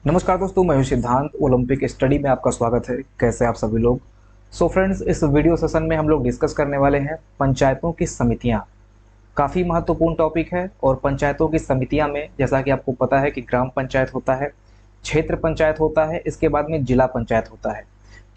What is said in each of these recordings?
नमस्कार दोस्तों, मैं हूं सिद्धांत। ओलंपिक स्टडी में आपका स्वागत है। कैसे आप सभी लोग। फ्रेंड्स, इस वीडियो सेशन में हम लोग डिस्कस करने वाले हैं पंचायतों की समितियां। काफ़ी महत्वपूर्ण टॉपिक है। और पंचायतों की समितियां में जैसा कि आपको पता है कि ग्राम पंचायत होता है, क्षेत्र पंचायत होता है, इसके बाद में जिला पंचायत होता है।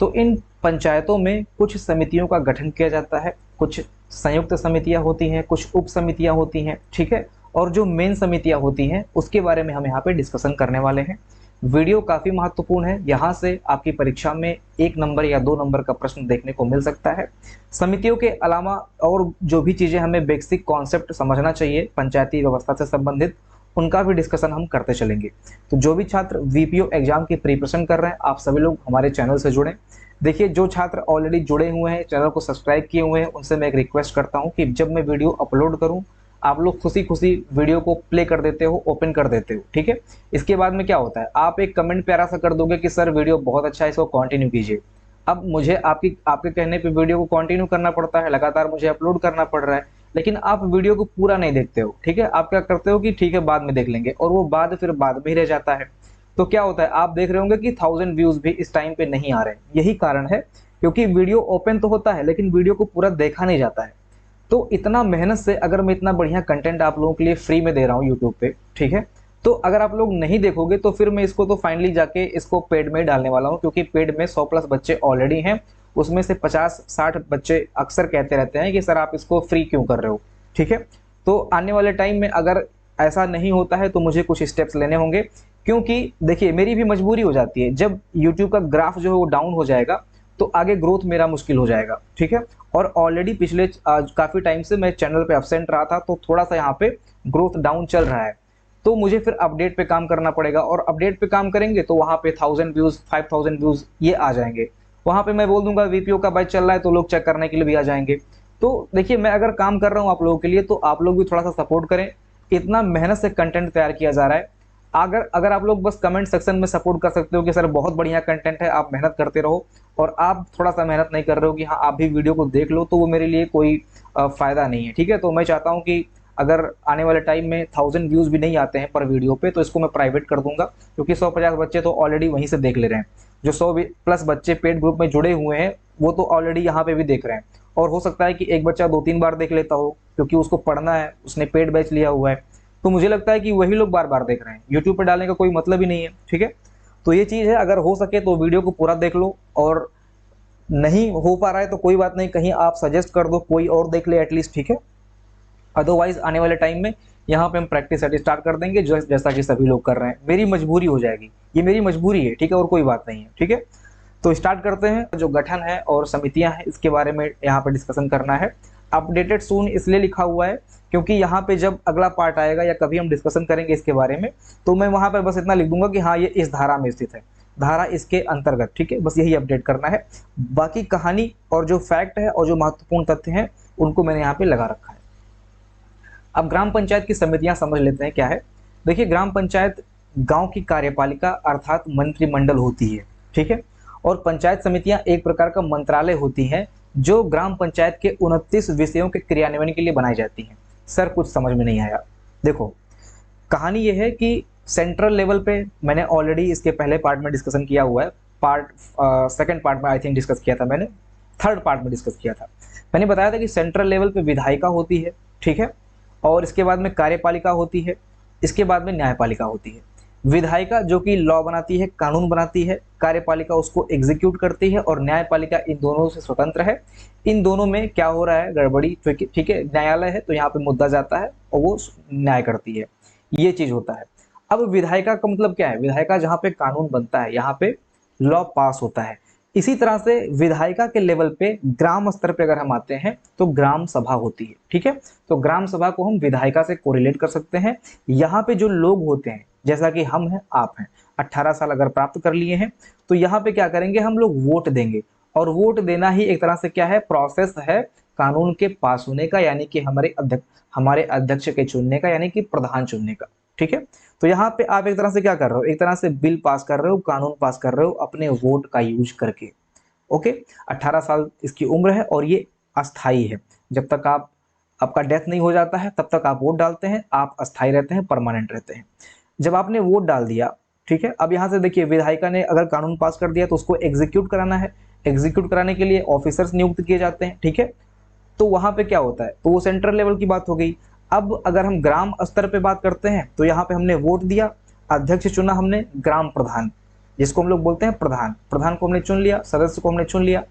तो इन पंचायतों में कुछ समितियों का गठन किया जाता है, कुछ संयुक्त समितियां होती हैं, कुछ उप समितियां होती हैं, ठीक है। और जो मेन समितियां होती हैं उसके बारे में हम यहाँ पे डिस्कशन करने वाले हैं। वीडियो काफ़ी महत्वपूर्ण है। यहाँ से आपकी परीक्षा में 1 नंबर या 2 नंबर का प्रश्न देखने को मिल सकता है। समितियों के अलावा और जो भी चीज़ें हमें बेसिक कॉन्सेप्ट समझना चाहिए पंचायती व्यवस्था से संबंधित, उनका भी डिस्कशन हम करते चलेंगे। तो जो भी छात्र वीपीओ एग्जाम की प्रिपरेशन कर रहे हैं, आप सभी लोग हमारे चैनल से जुड़ें। देखिए, जो छात्र ऑलरेडी जुड़े हुए हैं, चैनल को सब्सक्राइब किए हुए हैं, उनसे मैं एक रिक्वेस्ट करता हूँ कि जब मैं वीडियो अपलोड करूँ, आप लोग खुशी खुशी वीडियो को प्ले कर देते हो, ओपन कर देते हो, ठीक है। इसके बाद में क्या होता है, आप एक कमेंट प्यारा सा कर दोगे कि सर वीडियो बहुत अच्छा है, इसको कंटिन्यू कीजिए। अब मुझे आपके कहने पे वीडियो को कंटिन्यू करना पड़ता है, लगातार मुझे अपलोड करना पड़ रहा है, लेकिन आप वीडियो को पूरा नहीं देखते हो, ठीक है। आप क्या करते हो कि ठीक है बाद में देख लेंगे, और वो बाद फिर बाद में ही रह जाता है। तो क्या होता है, आप देख रहे होंगे कि 1000 व्यूज भी इस टाइम पे नहीं आ रहे हैं। यही कारण है, क्योंकि वीडियो ओपन तो होता है लेकिन वीडियो को पूरा देखा नहीं जाता है। तो इतना मेहनत से अगर मैं इतना बढ़िया कंटेंट आप लोगों के लिए फ्री में दे रहा हूँ यूट्यूब पे, ठीक है, तो अगर आप लोग नहीं देखोगे तो फिर मैं इसको तो फाइनली जाके इसको पेड में डालने वाला हूँ, क्योंकि पेड में 100+ बच्चे ऑलरेडी हैं। उसमें से 50-60 बच्चे अक्सर कहते रहते हैं कि सर आप इसको फ्री क्यों कर रहे हो, ठीक है। तो आने वाले टाइम में अगर ऐसा नहीं होता है तो मुझे कुछ स्टेप्स लेने होंगे, क्योंकि देखिए मेरी भी मजबूरी हो जाती है। जब यूट्यूब का ग्राफ जो है वो डाउन हो जाएगा तो आगे ग्रोथ मेरा मुश्किल हो जाएगा, ठीक है। और ऑलरेडी पिछले काफ़ी टाइम से मैं चैनल पे एब्सेंट रहा था, तो थोड़ा सा यहाँ पे ग्रोथ डाउन चल रहा है। तो मुझे फिर अपडेट पे काम करना पड़ेगा, और अपडेट पे काम करेंगे तो वहाँ पे 1000 व्यूज़ 5000 व्यूज़ ये आ जाएंगे। वहाँ पे मैं बोल दूंगा वीपीओ का बैच चल रहा है, तो लोग चेक करने के लिए भी आ जाएंगे। तो देखिए, मैं अगर काम कर रहा हूँ आप लोगों के लिए, तो आप लोग भी थोड़ा सा सपोर्ट करें। इतना मेहनत से कंटेंट तैयार किया जा रहा है। अगर अगर आप लोग बस कमेंट सेक्शन में सपोर्ट कर सकते हो कि सर बहुत बढ़िया कंटेंट है, आप मेहनत करते रहो, और आप थोड़ा सा मेहनत नहीं कर रहे हो कि हाँ आप भी वीडियो को देख लो, तो वो मेरे लिए कोई फ़ायदा नहीं है, ठीक है। तो मैं चाहता हूँ कि अगर आने वाले टाइम में 1000 व्यूज़ भी नहीं आते हैं पर वीडियो पे, तो इसको मैं प्राइवेट कर दूंगा, क्योंकि 150 बच्चे तो ऑलरेडी वहीं से देख ले रहे हैं। जो 100+ बच्चे पेड ग्रुप में जुड़े हुए हैं वो तो ऑलरेडी यहाँ पे भी देख रहे हैं। और हो सकता है कि एक बच्चा 2-3 बार देख लेता हो, क्योंकि उसको पढ़ना है, उसने पेड बैच लिया हुआ है। तो मुझे लगता है कि वही लोग बार बार देख रहे हैं, यूट्यूब पर डालने का कोई मतलब ही नहीं है, ठीक है। तो ये चीज़ है, अगर हो सके तो वीडियो को पूरा देख लो, और नहीं हो पा रहा है तो कोई बात नहीं, कहीं आप सजेस्ट कर दो, कोई और देख ले एटलीस्ट, ठीक है। अदरवाइज आने वाले टाइम में यहाँ पे हम प्रैक्टिस स्टार्ट कर देंगे, जो जैसा कि सभी लोग कर रहे हैं। मेरी मजबूरी हो जाएगी, ये मेरी मजबूरी है, ठीक है, और कोई बात नहीं है, ठीक है। तो स्टार्ट करते हैं। जो गठन है और समितियां हैं इसके बारे में यहाँ पे डिस्कशन करना है। अपडेटेड सून इसलिए लिखा हुआ है क्योंकि यहाँ पे जब अगला पार्ट आएगा या कभी हम डिस्कशन करेंगे इसके बारे में, तो मैं वहाँ पर बस इतना लिख दूंगा कि हाँ ये इस धारा में स्थित है, धारा इसके अंतर्गत, ठीक है। बस यही अपडेट करना है। बाकी कहानी और जो फैक्ट है और जो महत्वपूर्ण तथ्य हैं उनको मैंने यहाँ पे लगा रखा है। अब ग्राम पंचायत की समितियां समझ लेते हैं क्या है। देखिए, ग्राम पंचायत गांव की कार्यपालिका अर्थात मंत्रिमंडल होती है, ठीक है। और पंचायत समितियां एक प्रकार का मंत्रालय होती हैं, जो ग्राम पंचायत के 29 विषयों के क्रियान्वयन के लिए बनाई जाती हैं। सर कुछ समझ में नहीं आया। देखो, कहानी यह है कि सेंट्रल लेवल पे मैंने ऑलरेडी इसके पहले पार्ट में डिस्कशन किया हुआ है। सेकंड पार्ट में आई थिंक डिस्कस किया था मैंने, थर्ड पार्ट में डिस्कस किया था। मैंने बताया था कि सेंट्रल लेवल पे विधायिका होती है, ठीक है, और इसके बाद में कार्यपालिका होती है, इसके बाद में न्यायपालिका होती है। विधायिका जो कि लॉ बनाती है, कानून बनाती है, कार्यपालिका उसको एग्जीक्यूट करती है, और न्यायपालिका इन दोनों से स्वतंत्र है। इन दोनों में क्या हो रहा है गड़बड़ी, ठीक है, न्यायालय है तो यहाँ पे मुद्दा जाता है और वो न्याय करती है, ये चीज होता है। अब विधायिका का मतलब क्या है, विधायिका जहाँ पे कानून बनता है, यहाँ पे लॉ पास होता है। इसी तरह से विधायिका के लेवल पे ग्राम स्तर पे अगर हम आते हैं तो ग्राम सभा होती है, ठीक है। तो ग्राम सभा को हम विधायिका से कोरिलेट कर सकते हैं। यहाँ पे जो लोग होते हैं, जैसा कि हम हैं, आप हैं, 18 साल अगर प्राप्त कर लिए हैं, तो यहाँ पे क्या करेंगे, हम लोग वोट देंगे। और वोट देना ही एक तरह से क्या है, प्रोसेस है कानून के पास होने का, यानी कि हमारे अध्यक्ष के चुनने का, यानी कि प्रधान चुनने का, ठीक है। तो यहाँ पे आप एक तरह से क्या कर रहे हो, एक तरह से बिल पास कर रहे हो, कानून पास कर रहे हो अपने वोट का यूज करके। ओके, 18 साल इसकी उम्र है, और ये अस्थाई है। जब तक आपका डेथ नहीं हो जाता है तब तक आप वोट डालते हैं, आप अस्थाई रहते हैं, परमानेंट रहते हैं। जब आपने वोट डाल दिया, ठीक है। अब यहाँ से देखिए, विधायिका ने अगर कानून पास कर दिया तो उसको एग्जीक्यूट कराना है, एग्जीक्यूट कराने के लिए ऑफिसर्स नियुक्त किए जाते हैं, ठीक है। तो वहाँ पे क्या होता है, तो वो सेंट्रल लेवल की बात हो गई। अब अगर हम ग्राम स्तर पे बात करते हैं तो यहाँ पे हमने वोट दिया, अध्यक्ष चुना हमने, ग्राम प्रधान जिसको हम लोग बोलते हैं प्रधान, प्रधान को हमने चुन लिया, सदस्य को हमने चुन लिया।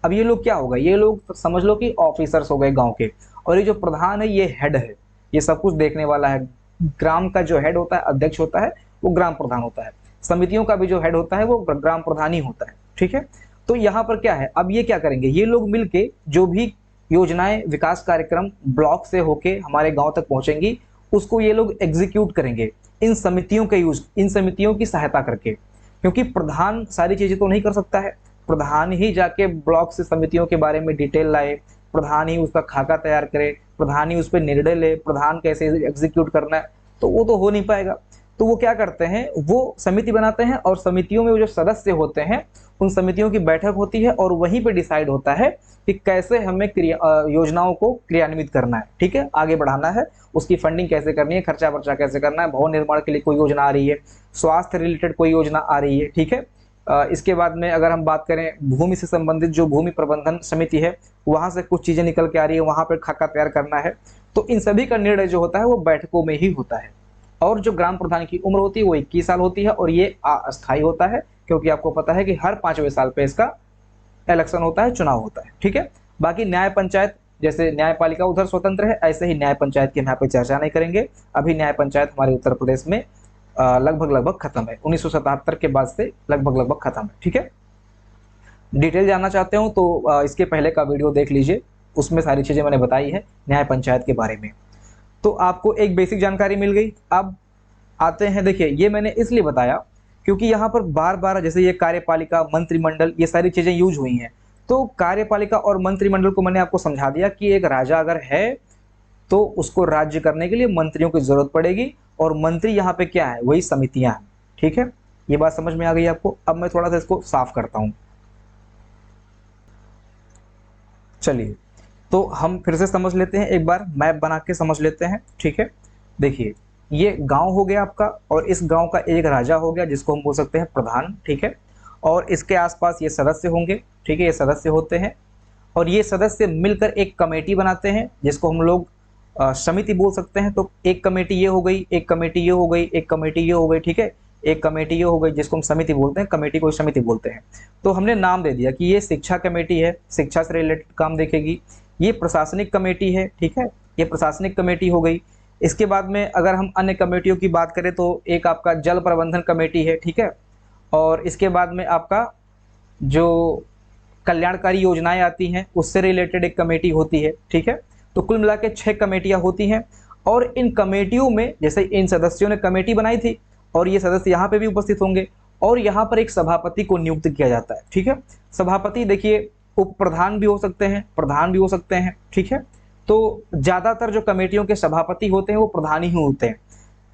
अब ये लोग क्या होगा, ये लोग समझ लो कि ऑफिसर्स हो गए गांव के, और ये जो प्रधान है ये हेड है, ये सब कुछ देखने वाला है। ग्राम का जो हेड होता है, अध्यक्ष होता है, वो ग्राम प्रधान होता है। समितियों का भी जो हेड होता है वो ग्राम प्रधान ही होता है, ठीक है। तो यहाँ पर क्या है, अब ये क्या करेंगे, ये लोग मिलके जो भी योजनाएं, विकास कार्यक्रम ब्लॉक से होके हमारे गांव तक पहुंचेंगी, उसको ये लोग एग्जीक्यूट करेंगे इन समितियों के यूज, इन समितियों की सहायता करके। क्योंकि प्रधान सारी चीजें तो नहीं कर सकता है, प्रधान ही जाके ब्लॉक से समितियों के बारे में डिटेल लाए, प्रधान ही उसका खाका तैयार करे, प्रधान ही उस पर निर्णय ले, प्रधान कैसे एग्जीक्यूट करना है, तो वो तो हो नहीं पाएगा। तो वो क्या करते हैं, वो समिति बनाते हैं, और समितियों में वो जो सदस्य होते हैं उन समितियों की बैठक होती है, और वहीं पे डिसाइड होता है कि कैसे हमें योजनाओं को क्रियान्वित करना है, ठीक है, आगे बढ़ाना है, उसकी फंडिंग कैसे करनी है, खर्चा वर्चा कैसे करना है, भवन निर्माण के लिए कोई योजना आ रही है, स्वास्थ्य रिलेटेड कोई योजना आ रही है, ठीक है। इसके बाद में अगर हम बात करें भूमि से संबंधित जो भूमि प्रबंधन समिति है, वहां से कुछ चीजें निकल के आ रही है, वहां पर खाका तैयार करना है। तो इन सभी का निर्णय जो होता है वो बैठकों में ही होता है। और जो ग्राम प्रधान की उम्र होती है वो 21 साल होती है, और ये अस्थायी होता है, क्योंकि आपको पता है कि हर 5वें साल पे इसका इलेक्शन होता है, चुनाव होता है, ठीक है। बाकी न्याय पंचायत, जैसे न्यायपालिका उधर स्वतंत्र है, ऐसे ही न्याय पंचायत की हम यहाँ पे चर्चा नहीं करेंगे। अभी न्याय पंचायत हमारे उत्तर प्रदेश में लगभग खत्म है, 1977 के बाद से लगभग खत्म है, ठीक है। डिटेल जानना चाहते हो तो इसके पहले का वीडियो देख लीजिए, उसमें सारी चीजें मैंने बताई है न्याय पंचायत के बारे में। तो आपको एक बेसिक जानकारी मिल गई। अब आते हैं, देखिए ये मैंने इसलिए बताया क्योंकि यहाँ पर बार बार जैसे ये कार्यपालिका, मंत्रिमंडल, ये सारी चीजें यूज हुई हैं। तो कार्यपालिका और मंत्रिमंडल को मैंने आपको समझा दिया कि एक राजा अगर है तो उसको राज्य करने के लिए मंत्रियों की जरूरत पड़ेगी, और मंत्री यहाँ पे क्या है, वही समितियां हैं, ठीक है। ये बात समझ में आ गई आपको। अब मैं थोड़ा सा इसको साफ करता हूं। चलिए, तो हम फिर से समझ लेते हैं, एक बार मैप बना के समझ लेते हैं, ठीक है। देखिए, ये गांव हो गया आपका, और इस गांव का एक राजा हो गया जिसको हम बोल सकते हैं प्रधान, ठीक है। और इसके आसपास ये सदस्य होंगे, ठीक है, ये सदस्य होते हैं, और ये सदस्य मिलकर एक कमेटी बनाते हैं जिसको हम लोग समिति बोल सकते हैं। तो एक कमेटी ये हो गई, एक कमेटी ये हो गई, एक कमेटी ये हो गई, ठीक है, एक कमेटी ये हो गई, जिसको हम समिति बोलते हैं, कमेटी को समिति बोलते हैं। तो हमने नाम दे दिया कि ये शिक्षा कमेटी है, शिक्षा से रिलेटेड काम देखेगी। ये प्रशासनिक कमेटी है, ठीक है, ये प्रशासनिक कमेटी हो गई। इसके बाद में अगर हम अन्य कमेटियों की बात करें तो एक आपका जल प्रबंधन कमेटी है, ठीक है। और इसके बाद में आपका जो कल्याणकारी योजनाएं आती हैं उससे रिलेटेड एक कमेटी होती है, ठीक है। तो कुल मिला के 6 कमेटियां होती हैं, और इन कमेटियों में जैसे इन सदस्यों ने कमेटी बनाई थी, और ये सदस्य यहाँ पे भी उपस्थित होंगे, और यहाँ पर एक सभापति को नियुक्त किया जाता है, ठीक है। सभापति देखिए उप प्रधान भी हो सकते हैं, प्रधान भी हो सकते हैं, ठीक है। तो ज्यादातर जो कमेटियों के सभापति होते हैं वो प्रधान ही होते हैं।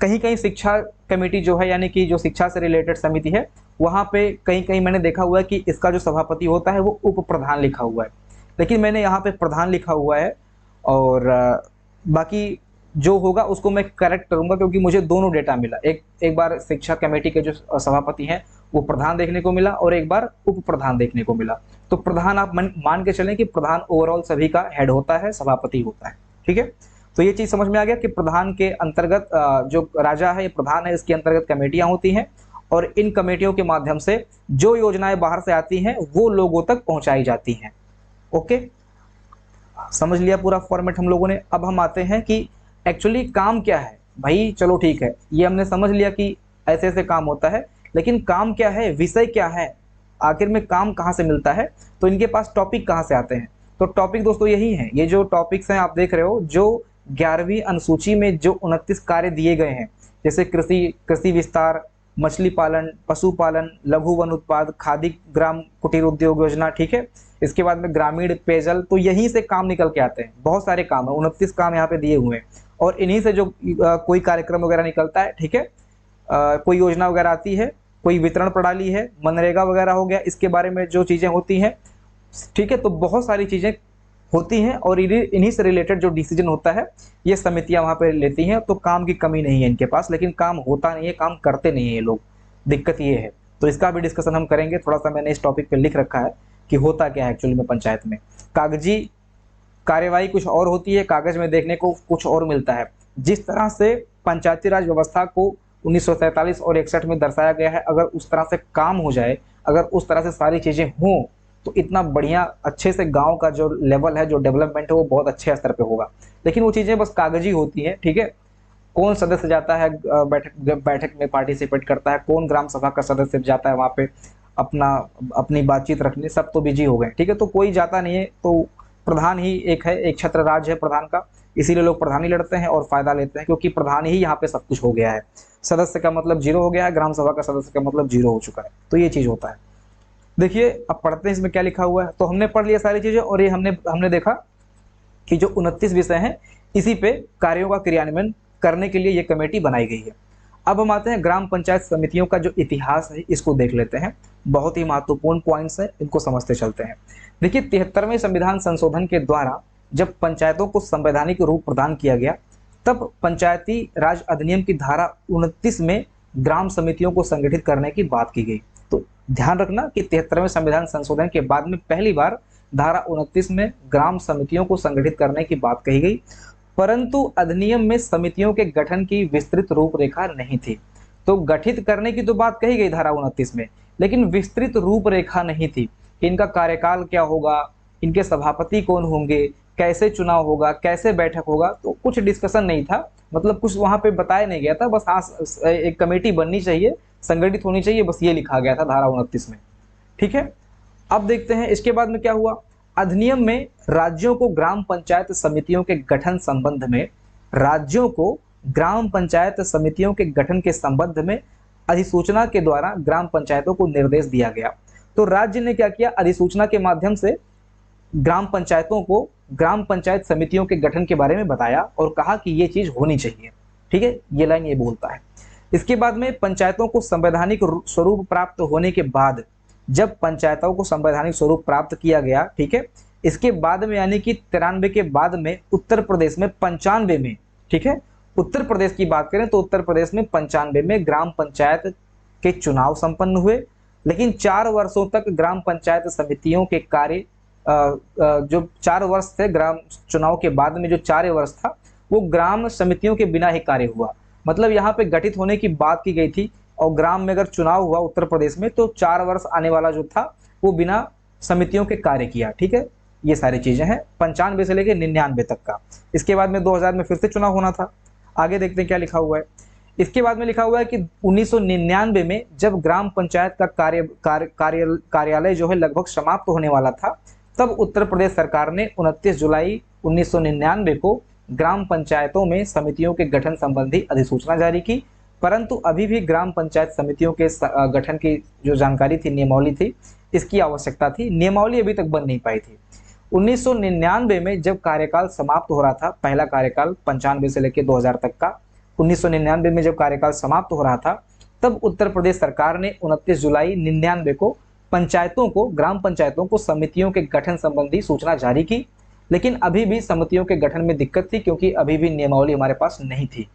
कहीं कहीं शिक्षा कमेटी जो है, यानी कि जो शिक्षा से रिलेटेड समिति है, वहां पे कहीं कहीं मैंने देखा हुआ है कि इसका जो सभापति होता है वो उप प्रधान लिखा हुआ है, लेकिन मैंने यहाँ पे प्रधान लिखा हुआ है। और बाकी जो होगा उसको मैं करेक्ट करूंगा, क्योंकि मुझे दोनों डेटा मिला, एक बार शिक्षा कमेटी के जो सभापति हैं वो प्रधान देखने को मिला, और एक बार उप प्रधान देखने को मिला। तो प्रधान आप मान के चलें कि प्रधान ओवरऑल सभी का हेड होता है, सभापति होता है, ठीक है। तो ये चीज समझ में आ गया कि प्रधान के अंतर्गत जो राजा है, ये प्रधान है, इसके अंतर्गत कमेटियां होती हैं, और इन कमेटियों के माध्यम से जो योजनाएं बाहर से आती हैं वो लोगों तक पहुंचाई जाती हैं। ओके, समझ लिया पूरा फॉर्मेट हम लोगों ने। अब हम आते हैं कि एक्चुअली काम क्या है भाई। चलो ठीक है, ये हमने समझ लिया कि ऐसे ऐसे काम होता है, लेकिन काम क्या है, विषय क्या है, आखिर में काम कहाँ से मिलता है, तो इनके पास टॉपिक कहाँ से आते हैं। तो टॉपिक दोस्तों यही है, ये जो टॉपिक्स हैं आप देख रहे हो, जो 11वीं अनुसूची में जो 29 कार्य दिए गए हैं, जैसे कृषि विस्तार, मछली पालन, पशुपालन, लघु वन उत्पाद, खादी ग्राम कुटीर उद्योग योजना, ठीक है। इसके बाद में ग्रामीण पेयजल, तो यहीं से काम निकल के आते हैं। बहुत सारे काम है, 29 काम यहाँ पे दिए हुए हैं, और इन्हीं से जो कोई कार्यक्रम वगैरह निकलता है, ठीक है, कोई योजना वगैरह आती है, कोई वितरण प्रणाली है, मनरेगा वगैरह हो गया, इसके बारे में जो चीजें होती हैं, ठीक है। तो बहुत सारी चीजें होती हैं, और इन्हीं से रिलेटेड जो डिसीजन होता है ये समितियां वहां पे लेती हैं। तो काम की कमी नहीं है इनके पास, लेकिन काम होता नहीं है, काम करते नहीं है ये लोग। दिक्कत ये है। तो इसका भी डिस्कशन हम करेंगे। थोड़ा सा मैंने इस टॉपिक पे लिख रखा है कि होता क्या है एक्चुअली में पंचायत में। कागजी कार्यवाही कुछ और होती है, कागज में देखने को कुछ और मिलता है। जिस तरह से पंचायती राज व्यवस्था को 1947 और 61 में दर्शाया गया है, अगर उस तरह से काम हो जाए, अगर उस तरह से सारी चीज़ें हों, तो इतना बढ़िया अच्छे से गांव का जो लेवल है, जो डेवलपमेंट है, वो बहुत अच्छे स्तर पे होगा। लेकिन वो चीज़ें बस कागजी होती हैं, ठीक है। कौन सदस्य जाता है बैठक में पार्टिसिपेट करता है, कौन ग्राम सभा का सदस्य जाता है वहाँ पे अपनी बातचीत रखने, सब तो बिजी हो गए, ठीक है। तो कोई जाता नहीं है, तो प्रधान ही एक है, एक छत्र राज है प्रधान का, इसीलिए लोग प्रधान ही लड़ते हैं और फायदा लेते हैं, क्योंकि प्रधान ही यहाँ पे सब कुछ हो गया है। सदस्य का मतलब जीरो हो गया है, ग्राम सभा का सदस्य का मतलब जीरो हो चुका है। तो ये चीज होता है। देखिए अब पढ़ते हैं इसमें क्या लिखा हुआ है। तो हमने पढ़ लिया सारी चीजें, और ये हमने देखा कि जो 29 विषय हैं, इसी पे कार्यों का क्रियान्वयन करने के लिए ये कमेटी बनाई गई है। अब हम आते हैं ग्राम पंचायत समितियों का जो इतिहास है, इसको देख लेते हैं। बहुत ही महत्वपूर्ण पॉइंट्स हैं, इनको समझते चलते हैं। देखिए 73वें संविधान संशोधन के द्वारा जब पंचायतों को संवैधानिक रूप प्रदान किया गया, तब पंचायती राज अधिनियम की धारा 29 में ग्राम समितियों को संगठित करने की बात की गई। तो ध्यान रखना कि 73वें संविधान संशोधन के बाद में पहली बार धारा 29 में ग्राम समितियों को संगठित करने की बात कही गई, परंतु अधिनियम में समितियों के गठन की विस्तृत रूपरेखा नहीं थी। तो गठित करने की तो बात कही गई धारा 29 में, लेकिन विस्तृत रूपरेखा नहीं थी कि इनका कार्यकाल क्या होगा, इनके सभापति कौन होंगे, कैसे चुनाव होगा, कैसे बैठक होगा, तो कुछ डिस्कशन नहीं था। मतलब कुछ वहां पे बताया नहीं गया था, बस हाँ एक कमेटी बननी चाहिए, संगठित होनी चाहिए, बस ये लिखा गया था धारा 29 में, ठीक है। अब देखते हैं इसके बाद में क्या हुआ। अधिनियम में राज्यों को ग्राम पंचायत समितियों के गठन संबंध में, राज्यों को ग्राम पंचायत समितियों के गठन के संबंध में अधिसूचना के द्वारा ग्राम पंचायतों को निर्देश दिया गया। तो राज्य ने क्या किया, अधिसूचना के माध्यम से ग्राम पंचायतों को ग्राम पंचायत समितियों के गठन के बारे में बताया और कहा कि ये चीज होनी चाहिए, ठीक है। ये लाइन ये बोलता है। इसके बाद में पंचायतों को संवैधानिक स्वरूप प्राप्त होने के बाद, जब पंचायतों को संवैधानिक स्वरूप प्राप्त किया गया, ठीक है, इसके बाद में यानी कि 93 के बाद में उत्तर प्रदेश में 95 में, ठीक है, उत्तर प्रदेश की बात करें तो उत्तर प्रदेश में 95 में ग्राम पंचायत के चुनाव संपन्न हुए। लेकिन 4 वर्षों तक ग्राम पंचायत समितियों के कार्य जो 4 वर्ष थे, ग्राम चुनाव के बाद में जो 4 वर्ष था, वो ग्राम समितियों के बिना ही कार्य हुआ। मतलब यहाँ पे गठित होने की बात की गई थी, और ग्राम में अगर चुनाव हुआ उत्तर प्रदेश में, तो 4 वर्ष आने वाला जो था वो बिना समितियों के कार्य किया, ठीक है। ये सारी चीजें हैं 95 से लेकर 99 तक का। इसके बाद में 2000 में फिर से चुनाव होना था। आगे देखते हैं क्या लिखा हुआ है। इसके बाद में लिखा हुआ है कि 1999 में जब ग्राम पंचायत का कार्यालय जो है लगभग समाप्त होने वाला था, तब उत्तर प्रदेश सरकार ने 29 जुलाई 1999 को ग्राम पंचायतों में समितियों के गठन संबंधी अधिसूचना जारी की। परंतु अभी भी ग्राम पंचायत समितियों के गठन की जो जानकारी थी, नियमावली थी, इसकी आवश्यकता थी। नियमावली अभी तक बन नहीं पाई थी। 1999 में जब कार्यकाल समाप्त हो रहा था, पहला कार्यकाल 95 से लेकर 2000 तक का, 1999 में जब कार्यकाल समाप्त हो रहा था, तब उत्तर प्रदेश सरकार ने 29 जुलाई 99 को पंचायतों को, ग्राम पंचायतों को समितियों के गठन संबंधी सूचना जारी की। लेकिन अभी भी समितियों के गठन में दिक्कत थी, क्योंकि अभी भी नियमावली हमारे पास नहीं थी,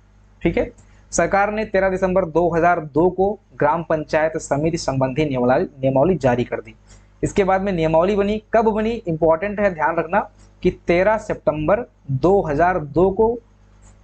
ठीक है। सरकार ने 13 दिसंबर 2002 को ग्राम पंचायत समिति संबंधी नियमावली जारी कर दी। इसके बाद में नियमावली बनी, कब बनी, इंपॉर्टेंट है, ध्यान रखना कि 13 सितंबर 2002 को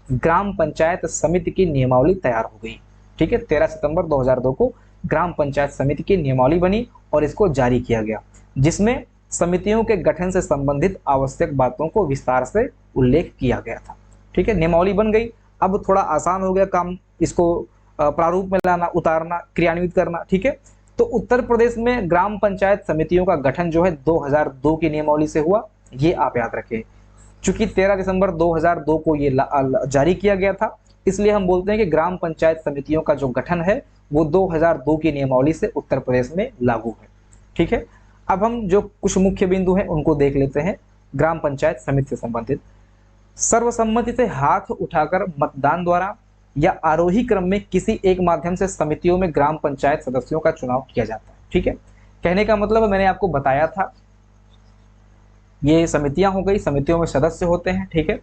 ग्राम पंचायत समिति की नियमावली तैयार हो गई, ठीक है। 13 सितंबर 2002 को ग्राम पंचायत समिति की नियमावली बनी और इसको जारी किया गया, जिसमें समितियों के गठन से संबंधित आवश्यक बातों को विस्तार से उल्लेख किया गया था, ठीक है। नियमावली बन गई, अब थोड़ा आसान हो गया काम, इसको प्रारूप में लाना, उतारना, क्रियान्वित करना, ठीक है। तो उत्तर प्रदेश में ग्राम पंचायत समितियों का गठन जो है 2002 की नियमावली से हुआ, ये आप याद रखें। चूंकि 13 दिसंबर 2002 को ये जारी किया गया था, इसलिए हम बोलते हैं कि ग्राम पंचायत समितियों का जो गठन है वो 2002 की नियमावली से उत्तर प्रदेश में लागू है, ठीक है। अब हम जो कुछ मुख्य बिंदु हैं उनको देख लेते हैं ग्राम पंचायत समिति से संबंधित। सर्वसम्मति से हाथ उठाकर मतदान द्वारा या आरोही क्रम में किसी एक माध्यम से समितियों में ग्राम पंचायत सदस्यों का चुनाव किया जाता है, ठीक है। कहने का मतलब मैंने आपको बताया था, ये समितियां हो गई, समितियों में सदस्य होते हैं, ठीक है।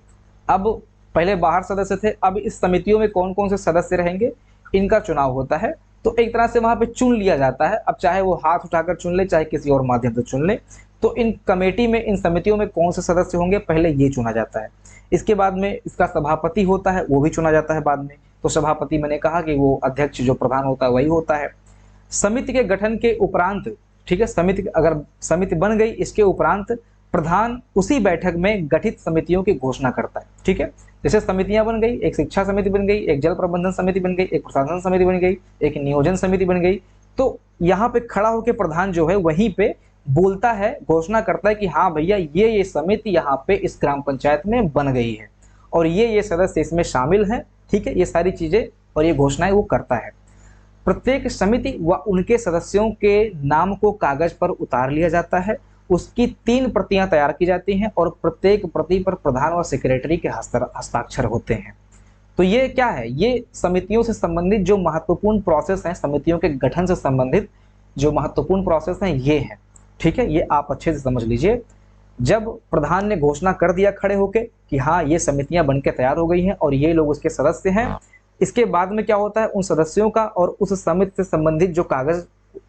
अब पहले बाहर सदस्य थे, अब इस समितियों में कौन कौन से सदस्य रहेंगे, इनका चुनाव होता है तो एक तरह से वहां पे चुन लिया जाता है। अब चाहे वो हाथ उठाकर चुन ले, चाहे किसी और माध्यम से चुन ले। तो इन कमेटी में, इन समितियों में कौन से सदस्य होंगे, पहले ये चुना जाता है। इसके बाद में इसका सभापति होता है, वो भी चुना जाता है बाद में। तो सभापति मैंने कहा कि वो अध्यक्ष जो प्रधान होता है वही होता है। समिति के गठन के उपरांत, ठीक है, समिति अगर समिति बन गई, इसके उपरांत प्रधान उसी बैठक में गठित समितियों की घोषणा करता है। ठीक है, जैसे समितियां बन गई, एक शिक्षा समिति बन गई, एक जल प्रबंधन समिति बन गई, एक प्रशासन समिति बन गई, एक नियोजन समिति बन गई। तो यहाँ पे खड़ा होकर प्रधान जो है वहीं पे बोलता है, घोषणा करता है कि हाँ भैया ये समिति यहाँ पे इस ग्राम पंचायत में बन गई है और ये सदस्य इसमें शामिल हैं। ठीक है, ये सारी चीजें और ये घोषणाएं वो करता है। प्रत्येक समिति व उनके सदस्यों के नाम को कागज पर उतार लिया जाता है, उसकी 3 प्रतियां तैयार की जाती हैं और प्रत्येक प्रति पर प्रधान और सेक्रेटरी के हस्ताक्षर होते हैं। तो ये क्या है, ये समितियों से संबंधित जो महत्वपूर्ण प्रोसेस हैं, समितियों के गठन से संबंधित जो महत्वपूर्ण प्रोसेस हैं ये हैं। ठीक है, ये आप अच्छे से समझ लीजिए। जब प्रधान ने घोषणा कर दिया खड़े होके कि हाँ ये समितियां बनकर तैयार हो गई हैं और ये लोग उसके सदस्य हैं, इसके बाद में क्या होता है, उन सदस्यों का और उस समिति से संबंधित जो कागज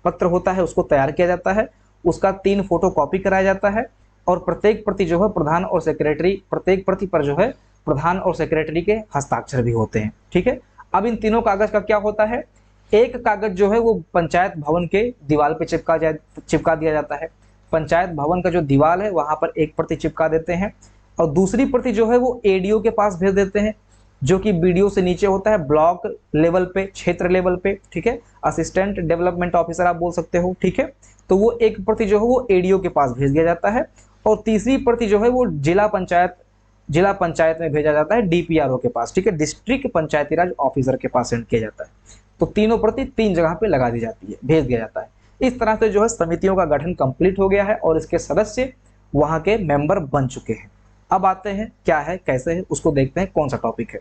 पत्र होता है उसको तैयार किया जाता है, उसका 3 फोटो कॉपी कराया जाता है और प्रत्येक प्रति जो है प्रधान और सेक्रेटरी, प्रत्येक प्रति पर जो है प्रधान और सेक्रेटरी के हस्ताक्षर भी होते हैं। ठीक है, अब इन तीनों कागज का क्या होता है, एक कागज जो है वो पंचायत भवन के दीवार पे चिपका दिया जाता है। पंचायत भवन का जो दीवार है वहां पर एक प्रति चिपका देते हैं और दूसरी प्रति जो है वो एडीओ के पास भेज देते हैं, जो कि बीडीओ से नीचे होता है, ब्लॉक लेवल पे, क्षेत्र लेवल पे। ठीक है, असिस्टेंट डेवलपमेंट ऑफिसर आप बोल सकते हो। ठीक है, तो वो एक प्रति जो है वो एडीओ के पास भेज दिया जाता है और तीसरी प्रति जो है वो जिला पंचायत में भेजा जाता है, डीपीआरओ के पास। ठीक है, डिस्ट्रिक्ट पंचायती राज ऑफिसर के पास सेंड किया जाता है। तो तीनों प्रति 3 जगह पे लगा दी जाती है, भेज दिया जाता है। इस तरह से जो है समितियों का गठन कंप्लीट हो गया है और इसके सदस्य वहां के मेंबर बन चुके हैं। अब आते हैं क्या है, कैसे है, उसको देखते हैं कौन सा टॉपिक है।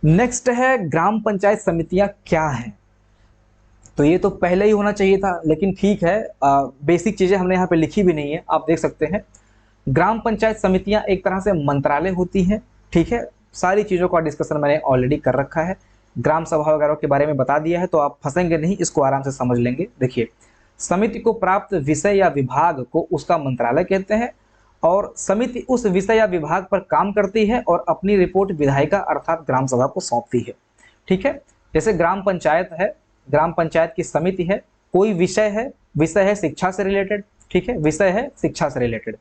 नेक्स्ट है ग्राम पंचायत समितियां क्या हैं। तो ये तो पहले ही होना चाहिए था, लेकिन ठीक है, बेसिक चीजें हमने यहाँ पे लिखी भी नहीं है, आप देख सकते हैं। ग्राम पंचायत समितियां एक तरह से मंत्रालय होती हैं। ठीक है, सारी चीजों का डिस्कशन मैंने ऑलरेडी कर रखा है, ग्राम सभा वगैरह के बारे में बता दिया है, तो आप फंसेंगे नहीं, इसको आराम से समझ लेंगे। देखिए, समिति को प्राप्त विषय या विभाग को उसका मंत्रालय कहते हैं और समिति उस विषय या विभाग पर काम करती है और अपनी रिपोर्ट विधायिका अर्थात ग्राम सभा को सौंपती है। ठीक है, जैसे ग्राम पंचायत है, ग्राम पंचायत की समिति है, कोई विषय है शिक्षा से रिलेटेड। ठीक है, विषय है शिक्षा से रिलेटेड।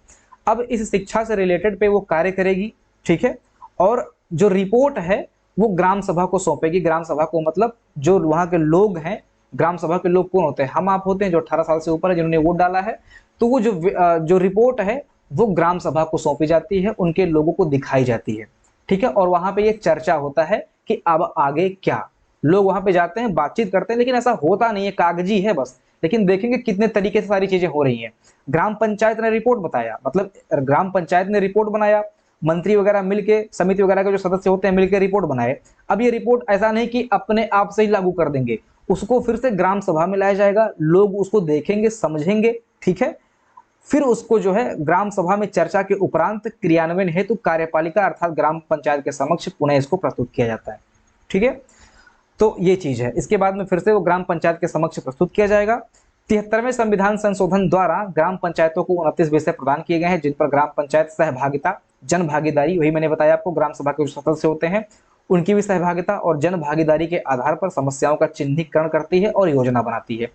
अब इस शिक्षा से रिलेटेड पे वो कार्य करेगी। ठीक है, और जो रिपोर्ट है वो ग्राम सभा को सौंपेगी। ग्राम सभा को मतलब जो वहां के लोग हैं, ग्राम सभा के लोग कौन होते हैं, हम आप होते हैं, जो 18 साल से ऊपर है, जिन्होंने वोट डाला है। तो वो जो रिपोर्ट है वो ग्राम सभा को सौंपी जाती है, उनके लोगों को दिखाई जाती है। ठीक है, और वहां पे ये चर्चा होता है कि अब आगे क्या, लोग वहां पे जाते हैं, बातचीत करते हैं, लेकिन ऐसा होता नहीं है, कागजी है बस। लेकिन देखेंगे कितने तरीके से सारी चीजें हो रही हैं। ग्राम पंचायत ने रिपोर्ट बताया, मतलब ग्राम पंचायत ने रिपोर्ट बनाया, मंत्री वगैरह मिलके, समिति वगैरह के जो सदस्य होते हैं मिलकर रिपोर्ट बनाए। अब ये रिपोर्ट ऐसा नहीं कि अपने आप से ही लागू कर देंगे, उसको फिर से ग्राम सभा में लाया जाएगा, लोग उसको देखेंगे, समझेंगे। ठीक है, फिर उसको जो है ग्राम सभा में चर्चा के उपरांत क्रियान्वयन हेतु कार्यपालिका अर्थात ग्राम पंचायत के समक्ष पुनः इसको प्रस्तुत किया जाता है। ठीक है, तो ये चीज है। इसके बाद में फिर से वो ग्राम पंचायत के समक्ष प्रस्तुत किया जाएगा। 73वें संविधान संशोधन द्वारा ग्राम पंचायतों को 29 विषय प्रदान किए गए हैं, जिन पर ग्राम पंचायत सहभागिता, जन भागीदारी, वही मैंने बताया आपको, ग्राम सभा के जो सदस्य होते हैं उनकी भी सहभागिता और जन भागीदारी के आधार पर समस्याओं का चिन्हीकरण करती है और योजना बनाती है।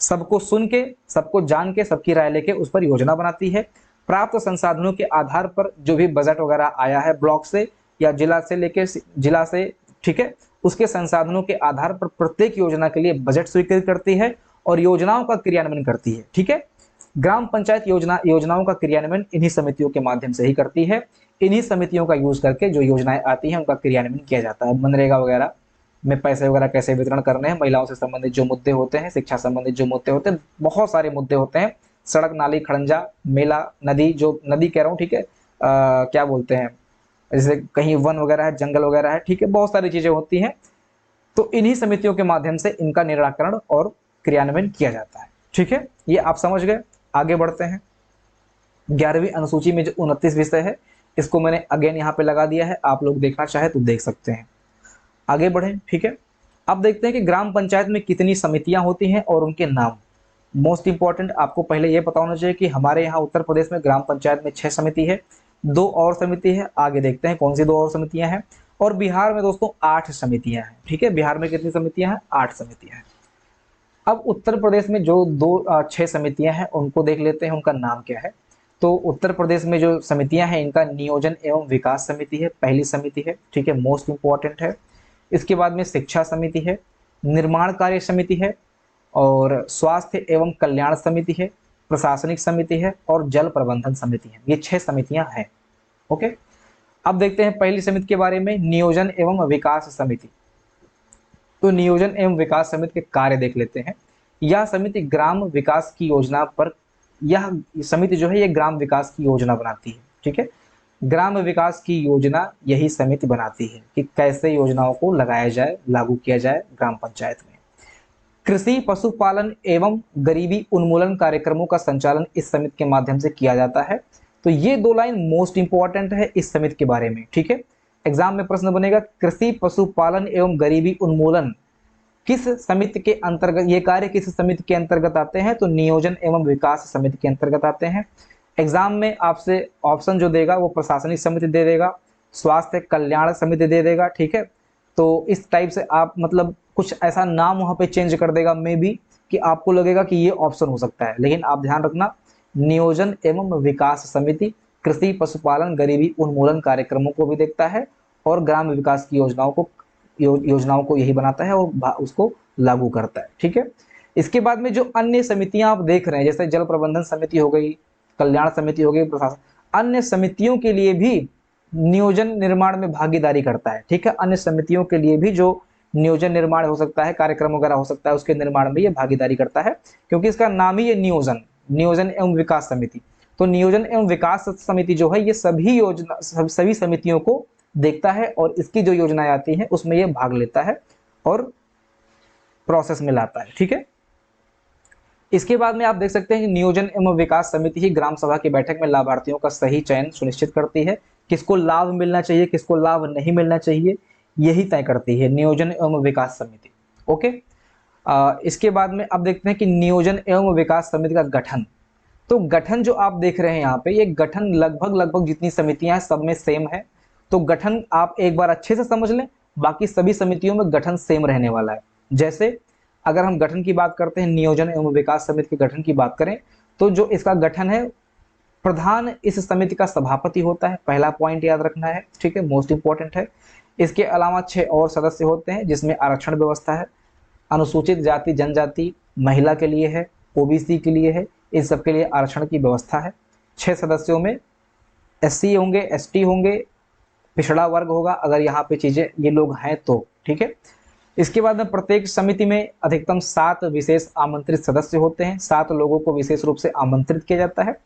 सबको सुन के, सबको जान के, सबकी राय लेके उस पर योजना बनाती है। प्राप्त संसाधनों के आधार पर जो भी बजट वगैरह आया है ब्लॉक से या जिला से लेके जिला से, ठीक है, उसके संसाधनों के आधार पर प्रत्येक योजना के लिए बजट स्वीकृत करती है और योजनाओं का क्रियान्वयन करती है। ठीक है, ग्राम पंचायत योजनाओं का क्रियान्वयन इन्हीं समितियों के माध्यम से ही करती है। इन्हीं समितियों का यूज करके जो योजनाएं आती हैं उनका क्रियान्वयन किया जाता है। मनरेगा वगैरह में पैसे वगैरह कैसे वितरण करने हैं, महिलाओं से संबंधित जो मुद्दे होते हैं, शिक्षा संबंधित जो मुद्दे होते हैं, बहुत सारे मुद्दे होते हैं, सड़क, नाली, खड़ंजा, मेला, नदी, जो नदी कह रहा हूँ, ठीक है, क्या बोलते हैं, जैसे कहीं वन वगैरह है, जंगल वगैरह है, ठीक है, बहुत सारी चीजें होती हैं। तो इन्हीं समितियों के माध्यम से इनका निराकरण और क्रियान्वयन किया जाता है। ठीक है, ये आप समझ गए। आगे बढ़ते हैं। 11वीं अनुसूची में जो 29 विषय है इसको मैंने अगेन यहाँ पे लगा दिया है, आप लोग देखना चाहे तो देख सकते हैं। आगे बढ़ें। ठीक है, अब देखते हैं कि ग्राम पंचायत में कितनी समितियां होती हैं और उनके नाम। मोस्ट इंपॉर्टेंट आपको पहले ये पता होना चाहिए कि हमारे यहाँ उत्तर प्रदेश में ग्राम पंचायत में 6 समिति है, 2 और समिति है, आगे देखते हैं कौन सी 2 और समितियां हैं। और बिहार में दोस्तों 8 समितियां हैं। ठीक है, बिहार में कितनी समितियां हैं? 8 समितियां हैं। अब उत्तर प्रदेश में जो 6 समितियां हैं उनको देख लेते हैं, उनका नाम क्या है। तो उत्तर प्रदेश में जो समितियां हैं इनका नियोजन एवं विकास समिति है, पहली समिति है। ठीक है, मोस्ट इंपॉर्टेंट है। इसके बाद में शिक्षा समिति है, निर्माण कार्य समिति है, और स्वास्थ्य एवं कल्याण समिति है, प्रशासनिक समिति है, और जल प्रबंधन समिति है। ये 6 समितियां हैं। ओके, अब देखते हैं पहली समिति के बारे में, नियोजन एवं विकास समिति। तो नियोजन एवं विकास समिति के कार्य देख लेते हैं। यह समिति ग्राम विकास की योजना पर, यह समिति जो है ये ग्राम विकास की योजना बनाती है। ठीक है, ग्राम विकास की योजना यही समिति बनाती है कि कैसे योजनाओं को लगाया जाए, लागू किया जाए ग्राम पंचायत में। कृषि, पशुपालन एवं गरीबी उन्मूलन कार्यक्रमों का संचालन इस समिति के माध्यम से किया जाता है। तो ये 2 लाइन मोस्ट इंपॉर्टेंट है इस समिति के बारे में। ठीक है, एग्जाम में प्रश्न बनेगा, कृषि, पशुपालन एवं गरीबी उन्मूलन किस समिति के अंतर्गत, ये कार्य किस समिति के अंतर्गत आते हैं? तो नियोजन एवं विकास समिति के अंतर्गत आते हैं। एग्जाम में आपसे ऑप्शन जो देगा वो प्रशासनिक समिति दे देगा, स्वास्थ्य कल्याण समिति दे देगा। ठीक है, तो इस टाइप से आप मतलब कुछ ऐसा नाम वहां पे चेंज कर देगा मे बी कि आपको लगेगा कि ये ऑप्शन हो सकता है, लेकिन आप ध्यान रखना नियोजन एवं विकास समिति कृषि, पशुपालन, गरीबी उन्मूलन कार्यक्रमों को भी देखता है और ग्राम विकास की योजनाओं को यही बनाता है और उसको लागू करता है। ठीक है, इसके बाद में जो अन्य समितियां आप देख रहे हैं, जैसे जल प्रबंधन समिति हो गई, कल्याण समिति हो गई, प्रशासन, अन्य समितियों के लिए भी नियोजन निर्माण में भागीदारी करता है। ठीक है, अन्य समितियों के लिए भी जो नियोजन निर्माण हो सकता है, कार्यक्रम वगैरह हो सकता है, उसके निर्माण में ये भागीदारी करता है, क्योंकि इसका नाम ही है नियोजन एवं विकास समिति। तो नियोजन एवं विकास समिति जो है ये सभी समितियों को देखता है और इसकी जो योजनाएं आती हैं उसमें ये भाग लेता है और प्रोसेस में लाता है। ठीक है, इसके बाद में आप देख सकते हैं कि नियोजन एवं विकास समिति ही ग्राम सभा की बैठक में लाभार्थियों का सही चयन सुनिश्चित करती है। किसको लाभ मिलना चाहिए, किसको लाभ नहीं मिलना चाहिए, यही तय करती है नियोजन एवं विकास समिति। ओके, इसके बाद में अब देखते हैं कि नियोजन एवं विकास समिति का गठन। तो गठन जो आप देख रहे हैं यहाँ पे, ये गठन लगभग जितनी समितियां हैं सब में सेम है। तो गठन आप एक बार अच्छे से समझ लें, बाकी सभी समितियों में गठन सेम रहने वाला है। जैसे अगर हम गठन की बात करते हैं, नियोजन एवं विकास समिति के गठन की बात करें, तो जो इसका गठन है, प्रधान इस समिति का सभापति होता है, पहला पॉइंट याद रखना है। ठीक है, मोस्ट इंपॉर्टेंट है। इसके अलावा 6 और सदस्य होते हैं जिसमें आरक्षण व्यवस्था है, अनुसूचित जाति जनजाति महिला के लिए है, ओबीसी के लिए है, इन सब के लिए आरक्षण की व्यवस्था है। 6 सदस्यों में एससी होंगे, एसटी होंगे, पिछड़ा वर्ग होगा अगर यहाँ पे चीजें ये लोग हैं तो। ठीक है, इसके बाद में प्रत्येक समिति में अधिकतम 7 विशेष आमंत्रित सदस्य होते हैं। 7 लोगों को विशेष रूप से आमंत्रित किया जाता है।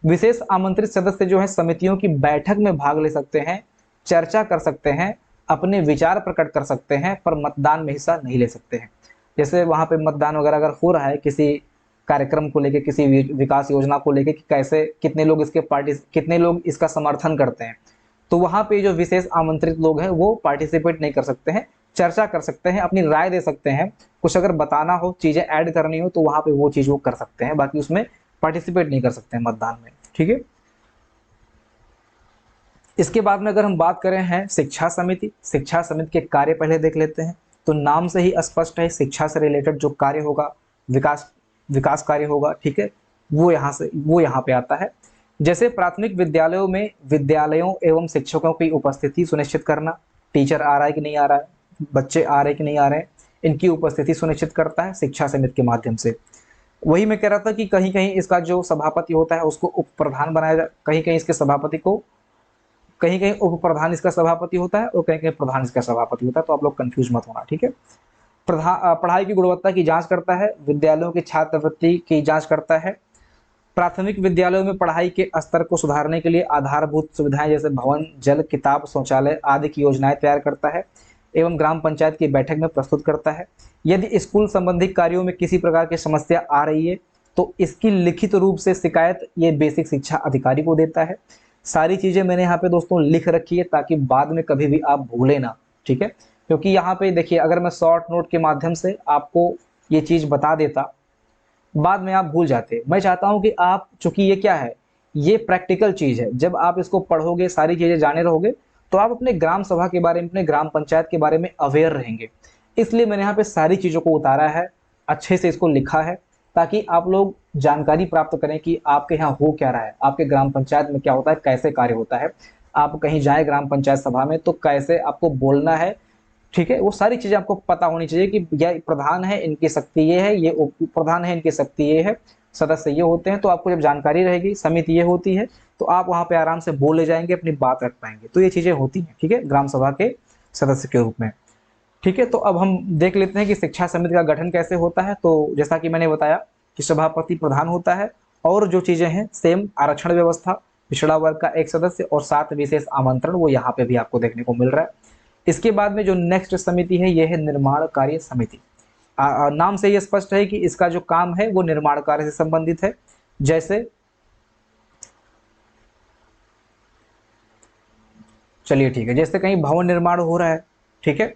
विशेष आमंत्रित सदस्य जो है समितियों की बैठक में भाग ले सकते हैं, चर्चा कर सकते हैं, अपने विचार प्रकट कर सकते हैं, पर मतदान में हिस्सा नहीं ले सकते हैं। जैसे वहां पे मतदान वगैरह अगर हो रहा है किसी कार्यक्रम को लेके, किसी विकास योजना को लेके कि कैसे कितने लोग इसका समर्थन करते हैं, तो वहां पे जो विशेष आमंत्रित लोग हैं वो पार्टिसिपेट नहीं कर सकते हैं, चर्चा कर सकते हैं, अपनी राय दे सकते हैं, कुछ अगर बताना हो, चीजें ऐड करनी हो तो वहां पे वो चीज वो कर सकते हैं, बाकी उसमें पार्टिसिपेट नहीं कर सकते हैं मतदान में। ठीक है, इसके बाद में अगर हम बात करें हैं शिक्षा समिति के कार्य पहले देख लेते हैं। तो नाम से ही स्पष्ट है, शिक्षा से रिलेटेड जो कार्य होगा, विकास कार्य होगा। ठीक है, वो यहाँ पे आता है। जैसे प्राथमिक विद्यालयों एवं शिक्षकों की उपस्थिति सुनिश्चित करना, टीचर आ रहा है कि नहीं आ रहा है, बच्चे आ रहे हैं कि नहीं आ रहे हैं, इनकी उपस्थिति सुनिश्चित करता है शिक्षा समिति के माध्यम से। वही मैं कह रहा था कि कहीं कहीं इसका जो सभापति होता है उसको उप प्रधान बनाया जाए, कहीं कहीं उप प्रधान इसका सभापति होता है और कहीं कहीं प्रधान इसका सभापति होता है, तो आप लोग कंफ्यूज मत होना। ठीक है, पढ़ाई की गुणवत्ता की जांच करता है, विद्यालयों की छात्रवृत्ति की जांच करता है, प्राथमिक विद्यालयों में पढ़ाई के स्तर को सुधारने के लिए आधारभूत सुविधाएं जैसे भवन, जल, किताब, शौचालय आदि की योजनाएं तैयार करता है एवं ग्राम पंचायत की बैठक में प्रस्तुत करता है। यदि स्कूल संबंधी कार्यों में किसी प्रकार की समस्या आ रही है तो इसकी लिखित रूप से शिकायत ये बेसिक शिक्षा अधिकारी को देता है। सारी चीजें मैंने यहाँ पे दोस्तों लिख रखी है ताकि बाद में कभी भी आप भूले ना। ठीक है, क्योंकि यहाँ पे देखिए, अगर मैं शॉर्ट नोट के माध्यम से आपको ये चीज़ बता देता, बाद में आप भूल जाते। मैं चाहता हूँ कि आप, चूंकि ये क्या है, ये प्रैक्टिकल चीज़ है, जब आप इसको पढ़ोगे, सारी चीज़ें जाने रहोगे, तो आप अपने ग्राम सभा के बारे में, अपने ग्राम पंचायत के बारे में अवेयर रहेंगे। इसलिए मैंने यहाँ पे सारी चीज़ों को उतारा है, अच्छे से इसको लिखा है, ताकि आप लोग जानकारी प्राप्त करें कि आपके यहाँ हो क्या रहा है, आपके ग्राम पंचायत में क्या होता है, कैसे कार्य होता है। आप कहीं जाए ग्राम पंचायत सभा में तो कैसे आपको बोलना है, ठीक है, वो सारी चीजें आपको पता होनी चाहिए कि यह प्रधान है, इनकी शक्ति ये है, ये उप प्रधान है, इनकी शक्ति ये है, सदस्य ये होते हैं। तो आपको जब जानकारी रहेगी, समिति ये होती है, तो आप वहां पे आराम से बोले जाएंगे, अपनी बात रख पाएंगे। तो ये चीजें होती हैं, ठीक है, ग्राम सभा के सदस्य के रूप में। ठीक है, तो अब हम देख लेते हैं कि शिक्षा समिति का गठन कैसे होता है। तो जैसा कि मैंने बताया कि सभापति प्रधान होता है, और जो चीजें हैं सेम, आरक्षण व्यवस्था, पिछड़ा वर्ग का एक सदस्य और 7 विशेष आमंत्रण, वो यहाँ पे भी आपको देखने को मिल रहा है। इसके बाद में जो नेक्स्ट समिति है, यह है निर्माण कार्य समिति। नाम से यह स्पष्ट है कि इसका जो काम है वो निर्माण कार्य से संबंधित है। जैसे, चलिए ठीक है, जैसे कहीं भवन निर्माण हो रहा है, ठीक है,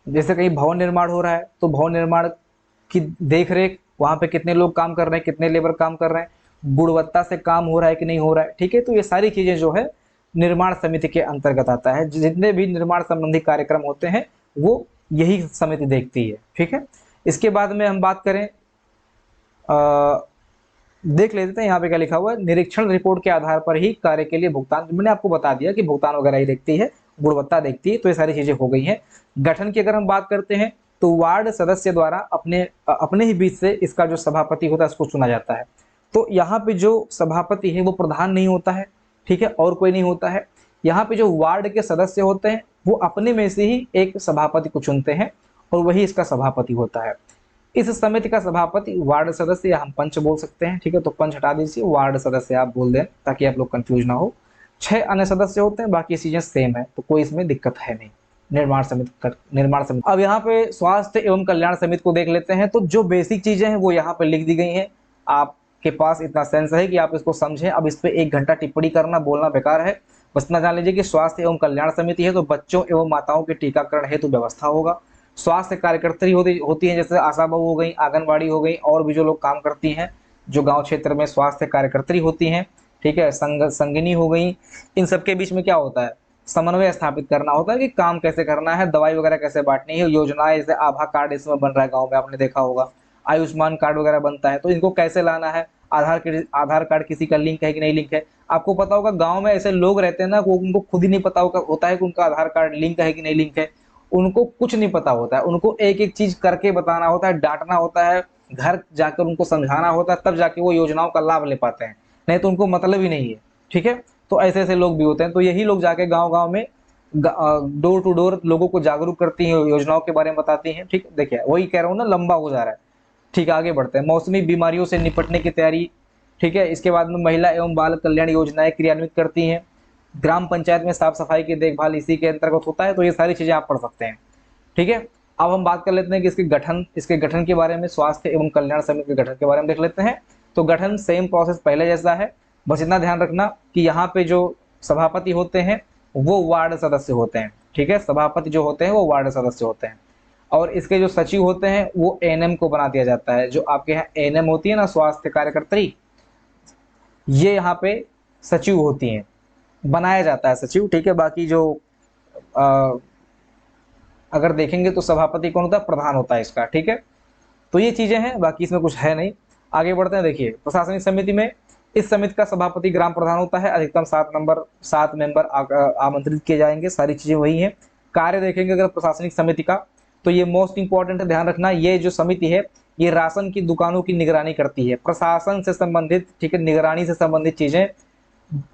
जैसे कहीं भवन निर्माण हो रहा है, तो भवन निर्माण की देख रेख, वहां पे कितने लोग काम कर रहे हैं, कितने लेबर काम कर रहे हैं, गुणवत्ता से काम हो रहा है कि नहीं हो रहा है, ठीक है। तो ये सारी चीजें जो है निर्माण समिति के अंतर्गत आता है। जितने भी निर्माण संबंधी कार्यक्रम होते हैं वो यही समिति देखती है, ठीक है। इसके बाद में हम बात करें, देख लेते हैं यहाँ पे क्या लिखा हुआ है। निरीक्षण रिपोर्ट के आधार पर ही कार्य के लिए भुगतान, मैंने आपको बता दिया कि भुगतान वगैरह ही देखती है, गुणवत्ता देखती है। तो ये सारी चीजें हो गई हैं। गठन की अगर हम बात करते हैं, तो वार्ड सदस्य द्वारा अपने अपने ही बीच से इसका जो सभापति होता है उसको चुना जाता है। तो यहाँ पे जो सभापति है वो प्रधान नहीं होता है, ठीक है, और कोई नहीं होता है। यहाँ पे जो वार्ड के सदस्य होते हैं वो अपने में से ही एक सभापति को चुनते हैं, और वही इसका सभापति होता है। इस समिति का सभापति वार्ड सदस्य, या हम पंच बोल सकते हैं, ठीक है, तो पंच हटा दीजिए, वार्ड सदस्य आप बोल दें, ताकि आप लोग कंफ्यूज ना हो। 6 अन्य सदस्य होते हैं, बाकी चीजें सेम है, तो कोई इसमें दिक्कत है नहीं। निर्माण समिति। अब यहाँ पे स्वास्थ्य एवं कल्याण समिति को देख लेते हैं। तो जो बेसिक चीजें हैं वो यहाँ पे लिख दी गई हैं। आपके पास इतना सेंस है कि आप इसको समझें। अब इस पे 1 घंटा टिप्पणी करना, बोलना बेकार है। बस इतना जान लीजिए कि स्वास्थ्य एवं कल्याण समिति है तो बच्चों एवं माताओं के टीकाकरण हेतु व्यवस्था होगा। स्वास्थ्य कार्यकर्त्री होती हैं, जैसे आशा बहू हो गई, आंगनबाड़ी हो गई, और भी जो लोग काम करती हैं, जो गांव क्षेत्र में स्वास्थ्य कार्यकर्त्री होती हैं, ठीक है, संगिनी हो गई। इन सबके बीच में क्या होता है, समन्वय स्थापित करना होता है कि काम कैसे करना है, दवाई वगैरह कैसे बांटनी है, योजनाएं, जैसे आभा कार्ड इसमें बन रहा है गाँव में, आपने देखा होगा, आयुष्मान कार्ड वगैरह बनता है, तो इनको कैसे लाना है, आधार कार्ड किसी का लिंक है कि नहीं लिंक है। आपको पता होगा गांव में ऐसे लोग रहते हैं ना, वो उनको खुद ही नहीं पता होता है कि उनका आधार कार्ड लिंक है कि नहीं लिंक है। उनको कुछ नहीं पता होता है, उनको एक एक चीज करके बताना होता है, डांटना होता है, घर जाकर उनको समझाना होता है, तब जाके वो योजनाओं का लाभ ले पाते हैं, नहीं तो उनको मतलब ही नहीं है, ठीक है। तो ऐसे ऐसे लोग भी होते हैं। तो यही लोग जाके गांव गांव में डोर टू डोर लोगों को जागरूक करती हैं, योजनाओं के बारे में बताती हैं, ठीक। देखिए वही कह रहा हूँ ना, लंबा हो जा रहा है, ठीक। आगे बढ़ते हैं। मौसमी बीमारियों से निपटने की तैयारी, ठीक है। इसके बाद में महिला एवं बाल कल्याण योजनाएं क्रियान्वित करती हैं। ग्राम पंचायत में साफ सफाई की देखभाल इसी के अंतर्गत होता है। तो ये सारी चीजें आप पढ़ सकते हैं, ठीक है। अब हम बात कर लेते हैं कि इसके गठन के बारे में, स्वास्थ्य एवं कल्याण समिति के गठन के बारे में देख लेते हैं। तो गठन सेम प्रोसेस पहले जैसा है, बस इतना ध्यान रखना कि यहाँ पे जो सभापति होते हैं वो वार्ड सदस्य होते हैं, ठीक है। सभापति जो होते हैं वो वार्ड सदस्य होते हैं, और इसके जो सचिव होते हैं वो एएनएम को बना दिया जाता है। जो आपके यहाँ एएनएम होती है ना, स्वास्थ्य कार्यकर्त्री, ये यहाँ पे सचिव होती हैं, बनाया जाता है सचिव, ठीक है। बाकी जो अगर देखेंगे तो सभापति कौन होता है, प्रधान होता है इसका, ठीक है। तो ये चीजें हैं, बाकी इसमें कुछ है नहीं। आगे बढ़ते हैं। देखिए प्रशासनिक समिति में, इस समिति का सभापति ग्राम प्रधान होता है। अधिकतम 7 मेंबर आमंत्रित किए जाएंगे। सारी चीजें वही हैं। कार्य देखेंगे अगर प्रशासनिक समिति का, तो ये मोस्ट इंपॉर्टेंट है, ध्यान रखना। ये जो समिति है ये राशन की दुकानों की निगरानी करती है, प्रशासन से संबंधित, ठीक है, निगरानी से संबंधित चीजें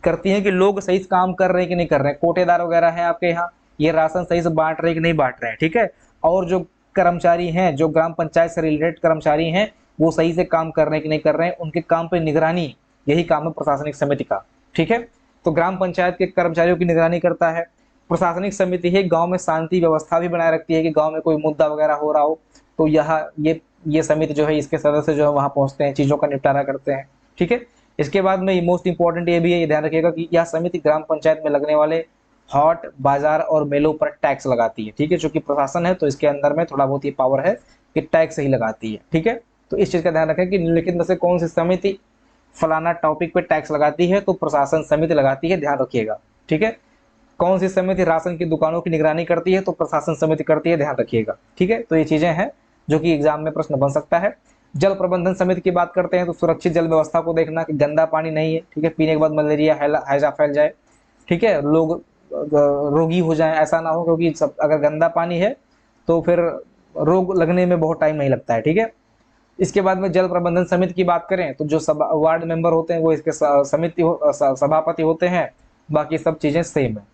करती हैं कि लोग सही से काम कर रहे हैं कि नहीं कर रहे हैं। कोटेदार वगैरह हैं आपके यहाँ, ये राशन सही से बांट रहे हैं कि नहीं बांट रहे हैं, ठीक है। और जो कर्मचारी हैं, जो ग्राम पंचायत से रिलेटेड कर्मचारी हैं, वो सही से काम कर रहे हैं कि नहीं कर रहे हैं, उनके काम पे निगरानी, यही काम है प्रशासनिक समिति का, ठीक है। तो ग्राम पंचायत के कर्मचारियों की निगरानी करता है। प्रशासनिक समिति है गांव में शांति व्यवस्था भी बनाए रखती है कि गांव में कोई मुद्दा वगैरह हो रहा हो तो ये समिति जो है, इसके सदस्य जो है वहां पहुंचते हैं, चीजों का निपटारा करते हैं, ठीक है। इसके बाद में मोस्ट इंपॉर्टेंट ये भी है, ये ध्यान रखिएगा कि यह समिति ग्राम पंचायत में लगने वाले हाट, बाजार और मेलों पर टैक्स लगाती है। ठीक है, चूंकि प्रशासन है तो इसके अंदर में थोड़ा बहुत ये पावर है कि टैक्स ही लगाती है। ठीक है, तो इस चीज का ध्यान रखें कि निम्नलिखित में से कौन सी समिति फलाना टॉपिक पे टैक्स लगाती है, तो प्रशासन समिति लगाती है, ध्यान रखिएगा। ठीक है, कौन सी समिति राशन की दुकानों की निगरानी करती है, तो प्रशासन समिति करती है, ध्यान रखिएगा। ठीक है, तो ये चीजें हैं जो कि एग्जाम में प्रश्न बन सकता है। जल प्रबंधन समिति की बात करते हैं तो सुरक्षित जल व्यवस्था को देखना कि गंदा पानी नहीं है। ठीक है, पीने के बाद मलेरिया हैजा फैल जाए, ठीक है, लोग रोगी हो जाए, ऐसा ना हो, क्योंकि सब अगर गंदा पानी है तो फिर रोग लगने में बहुत टाइम नहीं लगता है। ठीक है, इसके बाद में जल प्रबंधन समिति की बात करें तो जो वार्ड मेंबर होते हैं वो इसके सभापति होते हैं, बाकी सब चीजें सेम है।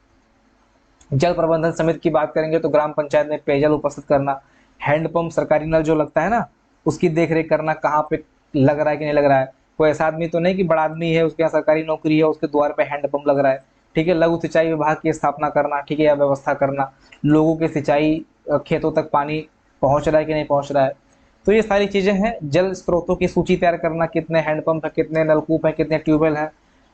जल प्रबंधन समिति की बात करेंगे तो ग्राम पंचायत में पेयजल उपस्थित करना, हैंडपंप सरकारी नल जो लगता है ना उसकी देखरेख करना, कहाँ पे लग रहा है कि नहीं लग रहा है। कोई ऐसा आदमी तो नहीं कि बड़ा आदमी है उसके यहाँ सरकारी नौकरी है उसके द्वार पे हैंडपंप लग रहा है। ठीक है, लघु सिंचाई विभाग की स्थापना करना, ठीक है, या व्यवस्था करना, लोगों के सिंचाई खेतों तक पानी पहुंच रहा है कि नहीं पहुंच रहा है। तो ये सारी चीजें हैं। जल स्रोतों की सूची तैयार करना, कितने हैंडपंप है, कितने नलकूप है, कितने ट्यूबवेल है,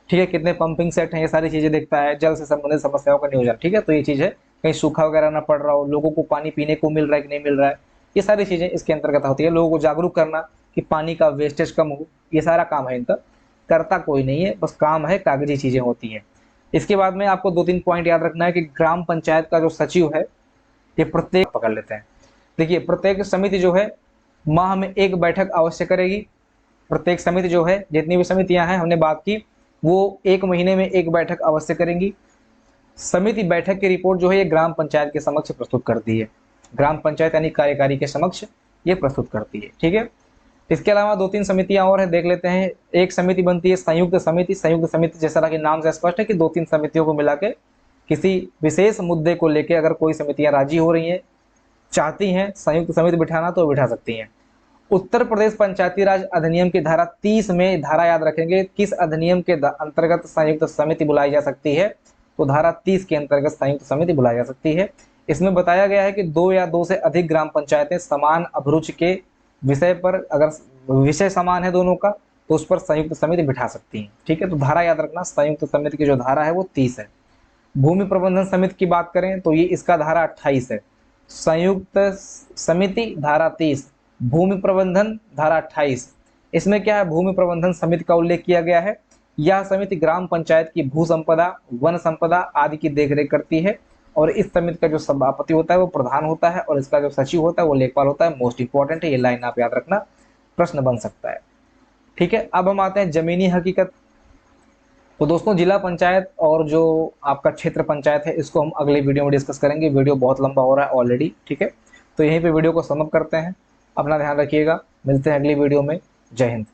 ठीक है, कितने पंपिंग सेट हैं, ये सारी चीजें देखता है। जल से संबंधित समस्याओं का नियोजन, ठीक है, तो ये चीज है। कहीं सूखा वगैरह ना पड़ रहा हो, लोगों को पानी पीने को मिल रहा है कि नहीं मिल रहा है, ये सारी चीजें इसके अंतर्गत होती है। लोगों को जागरूक करना कि पानी का वेस्टेज कम हो, ये सारा काम है इनका। करता कोई नहीं है, बस काम है, कागजी चीजें होती हैं। इसके बाद में आपको 2-3 पॉइंट याद रखना है कि ग्राम पंचायत का जो सचिव है ये प्रत्येक पकड़ लेते हैं। देखिए, प्रत्येक समिति जो है माह में एक बैठक अवश्य करेगी। प्रत्येक समिति जो है, जितनी भी समितियां हैं हमने बात की, वो 1 महीने में एक बैठक अवश्य करेंगी। समिति बैठक की रिपोर्ट जो है ये ग्राम पंचायत के समक्ष प्रस्तुत करती है। ग्राम पंचायत यानी कार्यकारी के समक्ष ये प्रस्तुत करती है। ठीक है, इसके अलावा 2-3 समितियां और है, देख लेते हैं। एक समिति बनती है संयुक्त समिति। संयुक्त समिति जैसा कि नाम से स्पष्ट है कि 2-3 समितियों को मिला के किसी विशेष मुद्दे को लेकर अगर कोई समितियां राजी हो रही हैं, चाहती हैं संयुक्त समिति बिठाना, तो बिठा सकती हैं। उत्तर प्रदेश पंचायती राज अधिनियम की धारा 30 में, धारा याद रखेंगे, किस अधिनियम के अंतर्गत संयुक्त समिति बुलाई जा सकती है, तो धारा 30 के अंतर्गत संयुक्त समिति बुलाई जा सकती है। इसमें बताया गया है कि 2 या 2 से अधिक ग्राम पंचायतें समान अभिरुचि के विषय पर, अगर विषय समान है दोनों का, तो उस पर संयुक्त समिति बिठा सकती हैं। ठीक है, तो धारा याद रखना, संयुक्त समिति की जो धारा है वो 30 है। भूमि प्रबंधन समिति की बात करें तो ये इसका धारा 28 है। संयुक्त समिति धारा 30, भूमि प्रबंधन धारा 28। इसमें क्या है, भूमि प्रबंधन समिति का उल्लेख किया गया है। यह समिति ग्राम पंचायत की भू संपदा, वन संपदा आदि की देखरेख करती है, और इस समिति का जो सभापति होता है वो प्रधान होता है, और इसका जो सचिव होता है वो लेखपाल होता है। मोस्ट इंपॉर्टेंट है, ये लाइन आप याद रखना, प्रश्न बन सकता है। ठीक है, अब हम आते हैं जमीनी हकीकत। तो दोस्तों, जिला पंचायत और जो आपका क्षेत्र पंचायत है इसको हम अगले वीडियो में डिस्कस करेंगे। वीडियो बहुत लंबा हो रहा है ऑलरेडी। ठीक है, तो यहीं पे वीडियो को समाप्त करते हैं। अपना ध्यान रखिएगा, मिलते हैं अगली वीडियो में। जय हिंद।